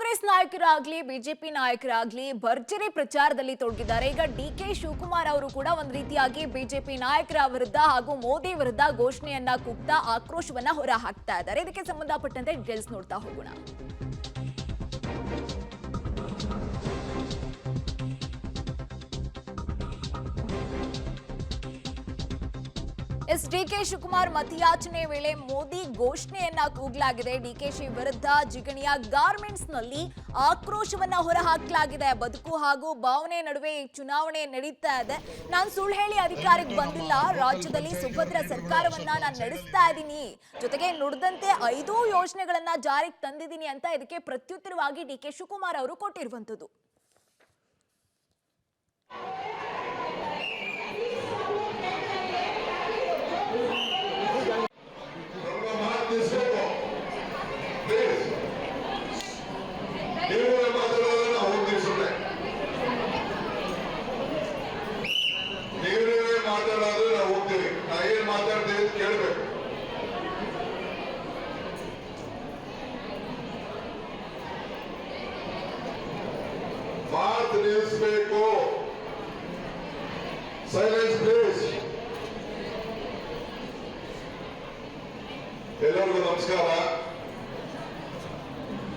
Congress ನಾಯಕರಾಗ್ಲಿ BJP ನಾಯಕರಾಗ್ಲಿ ಭರ್ಜರಿ ಪ್ರಚಾರದಲ್ಲಿ ತೊಡಗಿದ್ದಾರೆ. ಈಗ ಡಿಕೆ ಶಿವಕುಮಾರ್ ಅವರು ಕೂಡ ಒಂದು ರೀತಿಯಾಗಿ ಬಿಜೆಪಿ ನಾಯಕರ ವಿರುದ್ಧ ಹಾಗೂ ಮೋದಿ ವಿರುದ್ಧ ಘೋಷಣೆಯನ್ನ ಕೂಗ್ತಾ ಆಕ್ರೋಶವನ್ನ ಹೊರ ಹಾಕ್ತಾ ಇದ್ದಾರೆ. ಇದಕ್ಕೆ ಸಂಬಂಧಪಟ್ಟಂತೆ ಡೀಟೇಲ್ಸ್ ನೋಡ್ತಾ ಹೋಗೋಣ. ಡಿಕೆ ಶಿವಕುಮಾರ್ ಮತಯಾಚನೆ ವೇಳೆ ಮೋದಿ ಘೋಷಣೆಯನ್ನ ಕೂಗಲಾಗಿದೆ. ಡಿಕೆಶಿ ವಿರುದ್ಧ ಜಿಗಣಿಯ ಗಾರ್ಮೆಂಟ್ಸ್ ನಲ್ಲಿ ಆಕ್ರೋಶವನ್ನ ಹೊರಹಾಕಲಾಗಿದೆ. ಬದುಕು ಹಾಗೂ ಭಾವನೆ ನಡುವೆ ಚುನಾವಣೆ ನಡೀತಾ ಇದೆ. ನಾನು ಸುಳ್ಳು ಹೇಳಿ ಅಧಿಕಾರಕ್ಕೆ ಬಂದಿಲ್ಲ, ರಾಜ್ಯದಲ್ಲಿ ಸುಭದ್ರ ಸರ್ಕಾರವನ್ನ ನಾನು ನಡೆಸ್ತಾ ಇದ್ದೀನಿ, ಜೊತೆಗೆ ನುಡಿದಂತೆ 5 ಯೋಜನೆಗಳನ್ನ ಜಾರಿಗೆ ತಂದಿದ್ದೀನಿ ಅಂತ ಇದಕ್ಕೆ ಪ್ರತ್ಯುತ್ತರವಾಗಿ ಡಿಕೆ ಶಿವಕುಮಾರ್ ಅವರು ಕೊಟ್ಟಿರುವಂತದ್ದು. ಮಾತು ನಿಲ್ಲಿಸಬೇಕು. Silence please. ಎಲ್ಲರಿಗೂ ನಮಸ್ಕಾರ.